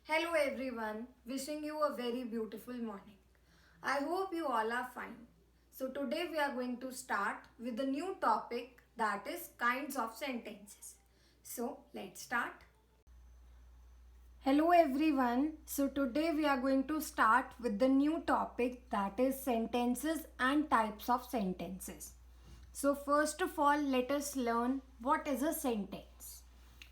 Hello everyone, wishing you a very beautiful morning. I hope you all are fine. So today we are going to start with a new topic, that is kinds of sentences. So let's start. Hello everyone. So today we are going to start with the new topic, that is sentences and types of sentences. So first of all, let us learn what is a sentence.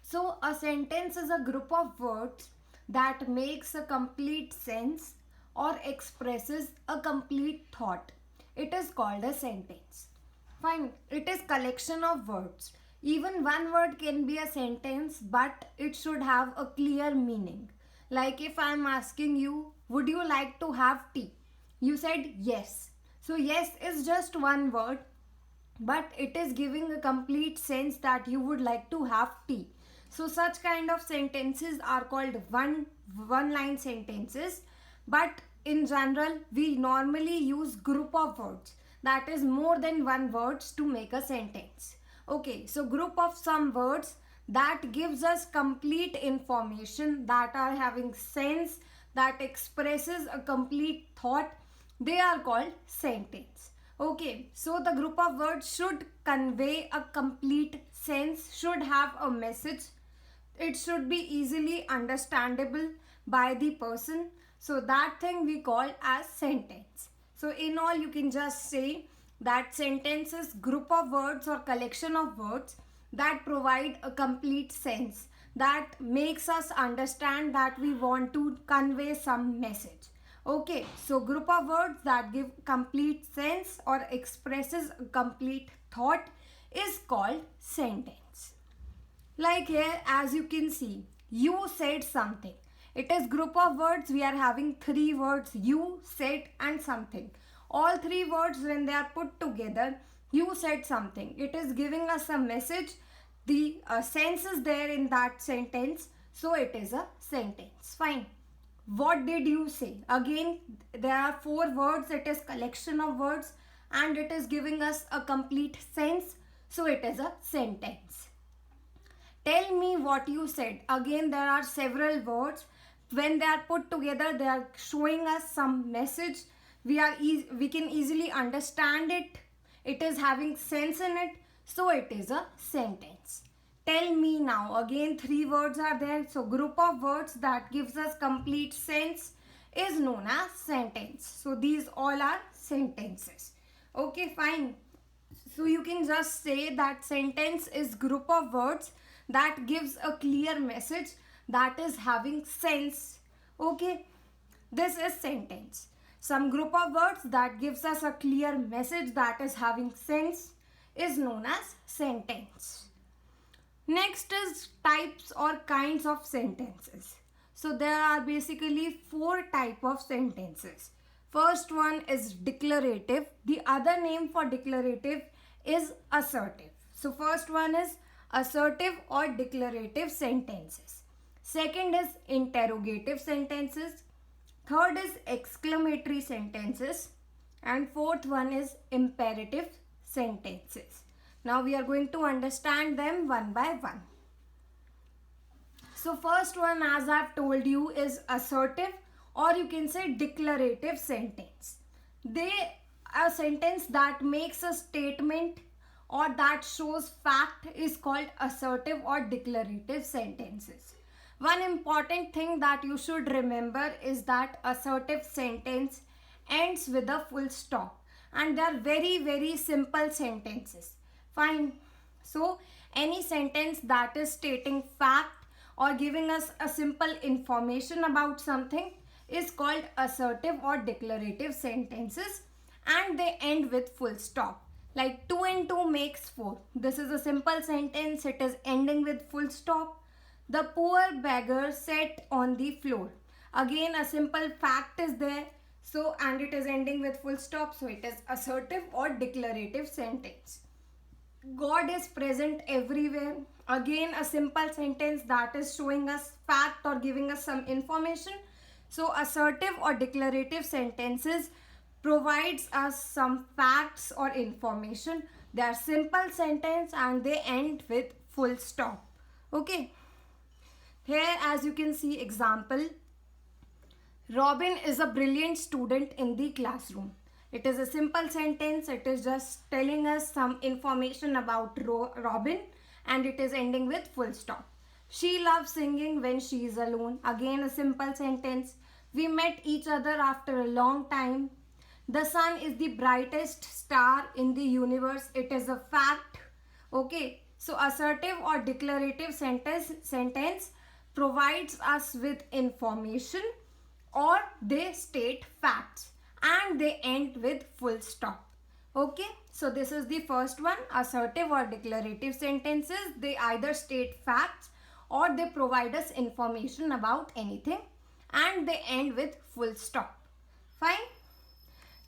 So a sentence is a group of words that makes a complete sense or expresses a complete thought. It is called a sentence. Fine, it is collection of words. Even one word can be a sentence, but it should have a clear meaning. Like if I am asking you, would you like to have tea? You said yes. So yes is just one word, but it is giving a complete sense that you would like to have tea. So such kind of sentences are called one line sentences, but in general we normally use group of words, that is more than one words to make a sentence. Okay, so group of some words that gives us complete information, that are having sense, that expresses a complete thought, they are called sentence. Okay, so the group of words should convey a complete sense, should have a message. It should be easily understandable by the person. So that thing we call as sentence. So in all, you can just say that sentence is group of words or collection of words that provide a complete sense, that makes us understand that we want to convey some message. Okay, so group of words that give complete sense or expresses a complete thought is called sentence. Like here, as you can see, you said something. It is group of words. We are having three words, you, said and something. All three words, when they are put together, you said something. It is giving us a message. The sense is there in that sentence. So it is a sentence. Fine. What did you say? Again, there are four words. It is collection of words and it is giving us a complete sense. So it is a sentence. Tell me what you said. Again, there are several words. When they are put together, they are showing us some message. We can easily understand it. It is having sense in it. So it is a sentence. Tell me now. Again, three words are there. So group of words that gives us complete sense is known as sentence. So these all are sentences. Okay, fine. So you can just say that sentence is group of words that gives a clear message, that is having sense. Okay, this is sentence. Some group of words that gives us a clear message, that is having sense, is known as sentence. Next is types or kinds of sentences. So there are basically four type of sentences. First one is declarative. The other name for declarative is assertive. So first one is assertive or declarative sentences. Second is interrogative sentences. Third is exclamatory sentences. And fourth one is imperative sentences. Now we are going to understand them one by one. So first one, as I have told you, is assertive, or you can say declarative sentence. They a sentence that makes a statement or that shows fact is called assertive or declarative sentences. One important thing that you should remember is that assertive sentence ends with a full stop, and they are very simple sentences. Fine. So any sentence that is stating fact or giving us a simple information about something is called assertive or declarative sentences, and they end with full stop. Like 2 and 2 makes 4. This is a simple sentence. It is ending with full stop. The poor beggar sat on the floor. Again, a simple fact is there. So, and it is ending with full stop. So, it is assertive or declarative sentence. God is present everywhere. Again, a simple sentence that is showing us fact or giving us some information. So, assertive or declarative sentences provides us some facts or information. They are simple sentence and they end with full stop. Okay. Here, as you can see, example, Robin is a brilliant student in the classroom. It is a simple sentence. It is just telling us some information about Robin, and it is ending with full stop. She loves singing when she is alone. Again, a simple sentence. We met each other after a long time. The sun is the brightest star in the universe. It is a fact. Okay, so assertive or declarative sentence provides us with information, or they state facts, and they end with full stop. Okay, so this is the first one. Assertive or declarative sentences, they either state facts or they provide us information about anything, and they end with full stop. Fine.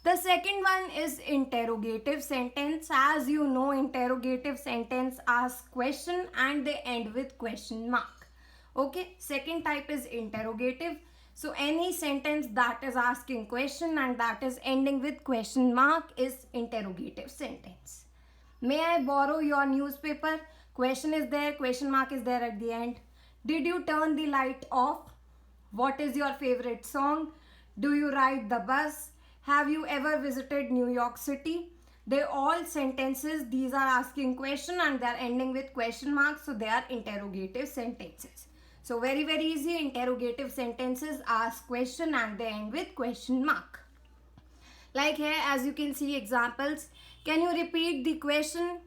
The second one is interrogative sentence. As you know, interrogative sentence asks question and they end with question mark. Okay, second type is interrogative. So any sentence that is asking question and that is ending with question mark is interrogative sentence. May I borrow your newspaper? Question is there, question mark is there at the end. Did you turn the light off? What is your favorite song? Do you ride the bus? Have you ever visited New York City? They all sentences, these are asking question and they are ending with question mark, so they are interrogative sentences. So very easy. Interrogative sentences ask question and they end with question mark. Like here, as you can see examples. Can you repeat the question?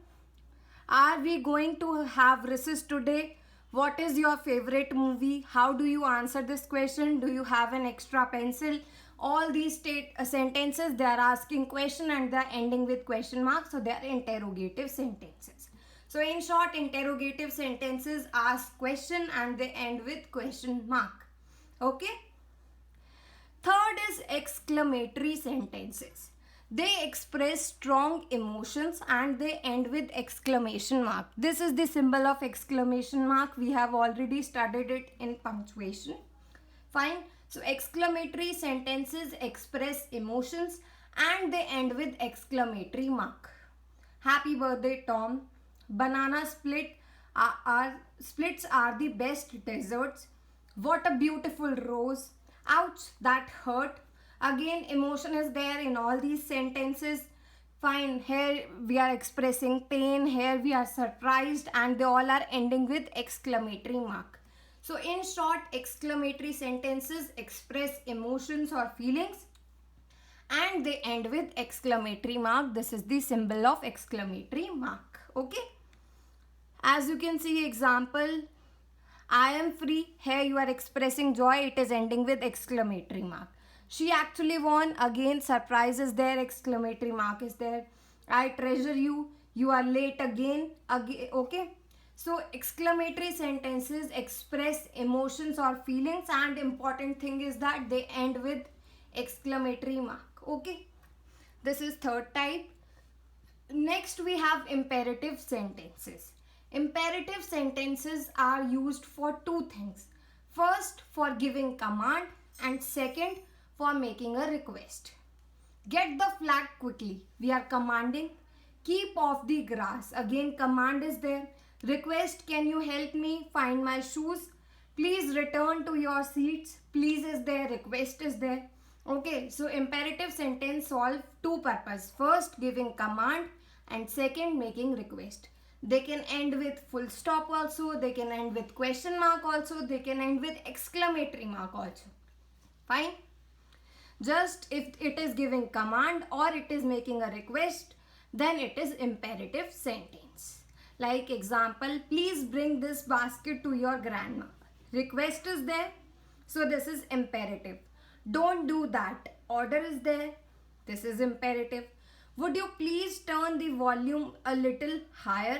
Are we going to have recess today? What is your favorite movie? How do you answer this question? Do you have an extra pencil? All these sentences, they are asking question and they are ending with question mark, so they are interrogative sentences. So in short, interrogative sentences ask question and they end with question mark. Okay. Third is exclamatory sentences. They express strong emotions and they end with exclamation mark. This is the symbol of exclamation mark. We have already studied it in punctuation. Fine. So exclamatory sentences express emotions and they end with exclamatory mark. Happy birthday, Tom. Banana splits are the best desserts. What a beautiful rose. Ouch, that hurt. Again, emotion is there in all these sentences. Fine, here we are expressing pain, here we are surprised, and they all are ending with exclamatory mark. So in short, exclamatory sentences express emotions or feelings and they end with exclamatory mark. This is the symbol of exclamatory mark. Okay. As you can see example, I am free. Here you are expressing joy. It is ending with exclamatory mark. She actually won. Again, surprise is there. Exclamatory mark is there. I treasure you. You are late again. Okay. So exclamatory sentences express emotions or feelings, and important thing is that they end with exclamatory mark. Okay. This is third type. Next we have imperative sentences. Imperative sentences are used for two things. First, for giving command, and second, for making a request. Get the flag quickly. We are commanding. Keep off the grass. Again, command is there. Request, can you help me find my shoes? Please return to your seats. Please is there. Request is there. Okay, so imperative sentence solve two purposes. First, giving command, and second, making request. They can end with full stop also. They can end with question mark also. They can end with exclamatory mark also. Fine. Just if it is giving command or it is making a request, then it is imperative sentence. Like example, please bring this basket to your grandma. Request is there. So this is imperative. Don't do that. Order is there. This is imperative. Would you please turn the volume a little higher?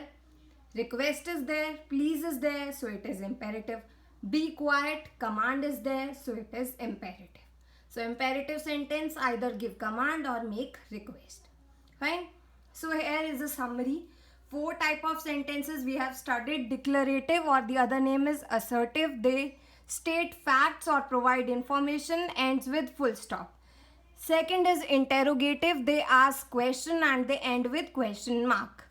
Request is there, please is there, so it is imperative. Be quiet, command is there, so it is imperative. So imperative sentence either give command or make request. Fine. So here is a summary. 4 type of sentences we have studied. Declarative, or the other name is assertive. They state facts or provide information, ends with full stop. Second is interrogative. They ask question and they end with question mark.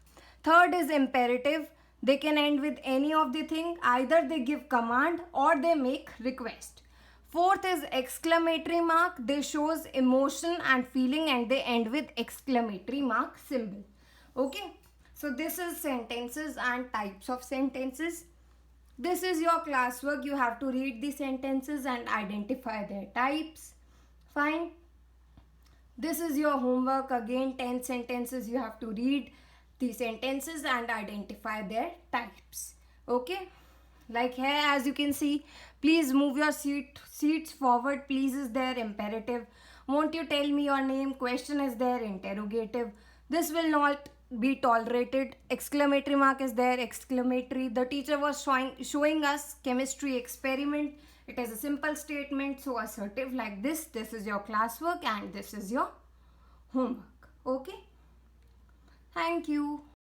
Third is imperative. They can end with any of the thing. Either they give command or they make request. Fourth is exclamatory mark. They shows emotion and feeling and they end with exclamatory mark symbol. Okay. So this is sentences and types of sentences. This is your classwork. You have to read the sentences and identify their types. Fine. This is your homework. Again, 10 sentences. You have to read the sentences and identify their types. Okay. Like here, as you can see, please move your seats forward. Please is there imperative. Won't you tell me your name? Question is there interrogative. This will not be tolerated. Exclamatory mark is there, exclamatory. The teacher was showing us chemistry experiment. It is a simple statement, so assertive like this. This is your classwork and this is your homework. Okay. Thank you.